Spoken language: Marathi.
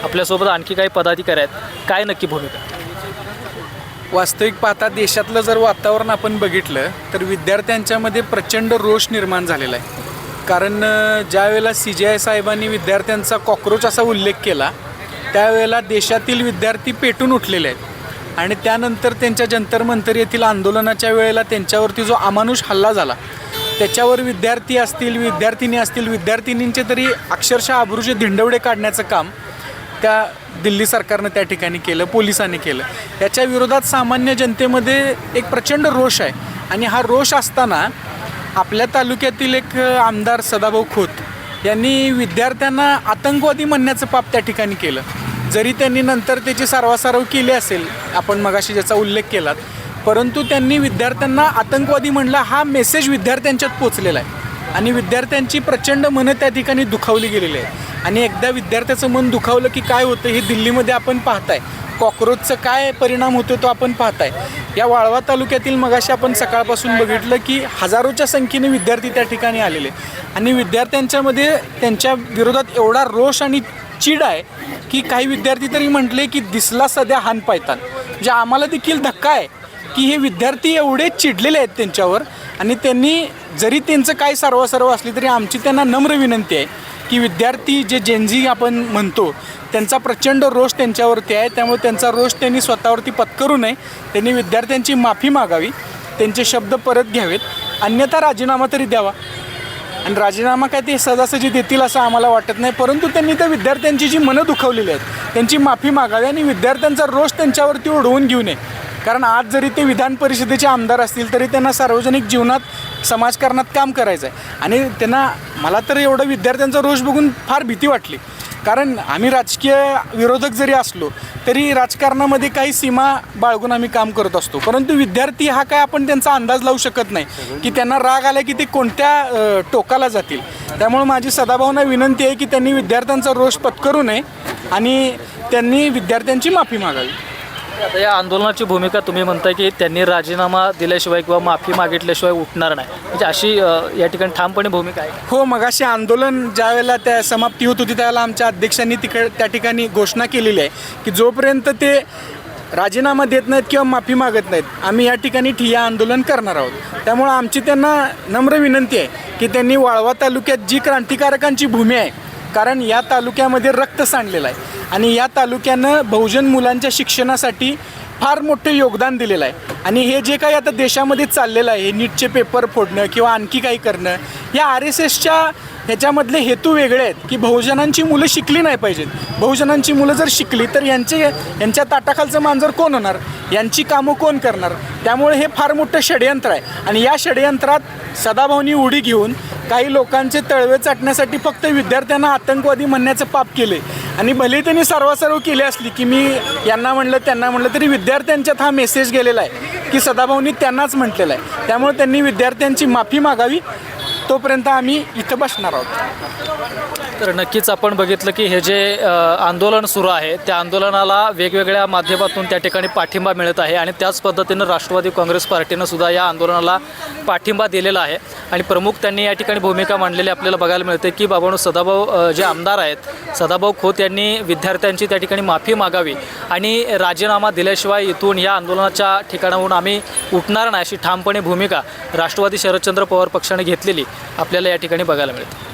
आपल्यासोबत आणखी काही पदाधिकारी आहेत, काय नक्की भूमिका? वास्तविक पाहता देशातलं जर वातावरण आपण बघितलं तर विद्यार्थ्यांच्यामध्ये प्रचंड रोष निर्माण झालेला आहे. कारण ज्यावेळेला CJI साहेबांनी विद्यार्थ्यांचा कॉक्रोच असा उल्लेख केला त्यावेळेला देशातील विद्यार्थी पेटून उठलेले आहेत आणि त्यानंतर त्यांच्या जंतर मंतर येथील आंदोलनाच्या वेळेला त्यांच्यावरती जो अमानुष हल्ला झाला त्याच्यावर विद्यार्थी असतील, विद्यार्थिनी असतील, विद्यार्थिनींचे तरी अक्षरशः आबरूचे धिंडवडे काढण्याचं काम त्या दिल्ली सरकारनं त्या ठिकाणी केलं, पोलिसांनी केलं. याच्या विरोधात सामान्य जनतेमध्ये एक प्रचंड रोष आहे आणि हा रोष असताना आपल्या तालुक्यातील एक आमदार सदाभाऊ खोत यांनी विद्यार्थ्यांना आतंकवादी म्हणण्याचं पाप त्या ठिकाणी केलं. जरी त्यांनी नंतर त्याची सारवासारव केली असेल, आपण मगाशी ज्याचा उल्लेख केलात, परंतु त्यांनी विद्यार्थ्यांना आतंकवादी म्हणला हा मेसेज विद्यार्थ्यांच्यात पोचलेला आहे आणि विद्यार्थ्यांची प्रचंड मनं त्या ठिकाणी दुखावली गेलेली आहे. आणि एकदा विद्यार्थ्याचं मन दुखावलं की काय होतं हे दिल्लीमध्ये आपण पाहताय. कॉक्रोचचं काय परिणाम होतो तो आपण पाहताय. या वाळवा तालुक्यातील मगाशी आपण सकाळपासून बघितलं की हजारोच्या संख्येने विद्यार्थी त्या ठिकाणी आलेले आणि विद्यार्थ्यांच्यामध्ये त्यांच्या विरोधात एवढा रोष आणि चीड आहे की काही विद्यार्थी तरी म्हटले की दिसला सध्या हान पायतान. म्हणजे आम्हाला देखील धक्का आहे की हे विद्यार्थी एवढे चिडलेले आहेत त्यांच्यावर आणि त्यांनी जरी त्यांचं काय सर्वसर्व असली तरी आमची त्यांना नम्र विनंती आहे की विद्यार्थी जे जेनझी आपण म्हणतो त्यांचा प्रचंड रोष त्यांच्यावरती आहे. त्यामुळे त्यांचा रोष त्यांनी स्वतःवरती पत्करू नये, त्यांनी विद्यार्थ्यांची माफी मागावी, त्यांचे शब्द परत घ्यावेत, अन्यथा राजीनामा तरी द्यावा. आणि राजीनामा काय ते सहजासहजी देतील असं आम्हाला वाटत नाही, परंतु त्यांनी त्या विद्यार्थ्यांची जी मनं दुखावलेली आहेत त्यांची माफी मागावी आणि विद्यार्थ्यांचा रोष त्यांच्यावरती ओढवून घेऊ नये. कारण आज जरी ते विधान परिषदेचे आमदार असतील तरी त्यांना सार्वजनिक जीवनात समाजकारणात काम करायचं आहे आणि त्यांना मला तर एवढं विद्यार्थ्यांचा रोष बघून फार भीती वाटली. कारण आम्ही राजकीय विरोधक जरी असलो तरी राजकारणामध्ये काही सीमा बाळगून आम्ही काम करत असतो, परंतु विद्यार्थी हा काय आपण त्यांचा अंदाज लावू शकत नाही की त्यांना राग आला की ते कोणत्या टोकाला जातील. त्यामुळे माझी सदाभावना विनंती आहे की त्यांनी विद्यार्थ्यांचा रोष पत्करू नये आणि त्यांनी विद्यार्थ्यांची माफी मागावी. आता या आंदोलनाची भूमिका तुम्ही म्हणताय की त्यांनी राजीनामा दिल्याशिवाय किंवा माफी मागितल्याशिवाय उठणार नाही, म्हणजे अशी या ठिकाणी ठामपणे भूमिका आहे? हो, मगाशी आंदोलन ज्या वेळेला त्या समाप्ती होत होती त्यावेळेला आमच्या अध्यक्षांनी त्या ठिकाणी घोषणा केलेली आहे की जोपर्यंत ते राजीनामा देत नाहीत किंवा माफी मागत नाहीत आम्ही या ठिकाणी ठिय्या आंदोलन करणार आहोत. त्यामुळं आमची त्यांना नम्र विनंती आहे की त्यांनी वाळवा तालुक्यात जी क्रांतिकारकांची भूमी आहे, कारण या तालुक्यामध्ये रक्त सांडलेलं आहे आणि या तालुक्यानं बहुजन मुलांच्या शिक्षणासाठी फार मोठं योगदान दिलेलं आहे आणि हे जे काही आता देशामध्ये चाललेलं आहे, हे नीटचे पेपर फोडणं किंवा आणखी काही करणं, या RSSच्या ह्याच्यामधले हेतू वेगळे आहेत की बहुजनांची मुलं शिकली नाही पाहिजेत. बहुजनांची मुलं जर शिकली तर यांच्या ताटाखालचं मांजर कोण होणार, यांची कामं कोण करणार. त्यामुळे हे फार मोठं षडयंत्र आहे आणि या षडयंत्रात सदाभाऊनी उडी घेऊन काही लोकांचे तळवे चाटण्यासाठी फक्त विद्यार्थ्यांना आतंकवादी म्हणण्याचं पाप केले आणि भले त्यांनी सर्वासर्व केली असली की मी यांना म्हणलं त्यांना म्हणलं तरी विद्यार्थ्यांच्यात हा मेसेज गेलेला आहे की सदाभाऊनी त्यांनाच म्हटलेला आहे. त्यामुळे त्यांनी विद्यार्थ्यांची माफी मागावी, तोपर्यंत आम्ही इथं बसणार आहोत. तर नक्कीच आपण बघितलं की हे जे आंदोलन सुरू आहे त्या आंदोलनाला वेगवेगळ्या माध्यमातून त्या ठिकाणी पाठिंबा मिळत आहे आणि त्याच पद्धतीनं राष्ट्रवादी काँग्रेस पार्टीनं सुद्धा या आंदोलनाला पाठिंबा दिलेला आहे आणि प्रमुख त्यांनी या ठिकाणी भूमिका मांडलेली आपल्याला बघायला मिळते की बाबांनो सदाभाऊ जे आमदार आहेत सदाभाऊ खोत यांनी विद्यार्थ्यांची त्या ठिकाणी माफी मागावी आणि राजीनामा दिल्याशिवाय इथून या आंदोलनाच्या ठिकाणाहून आम्ही उठणार नाही अशी ठामपणे भूमिका राष्ट्रवादी शरदचंद्र पवार पक्षाने घेतलेली आपल्याला या ठिकाणी बघायला मिळते.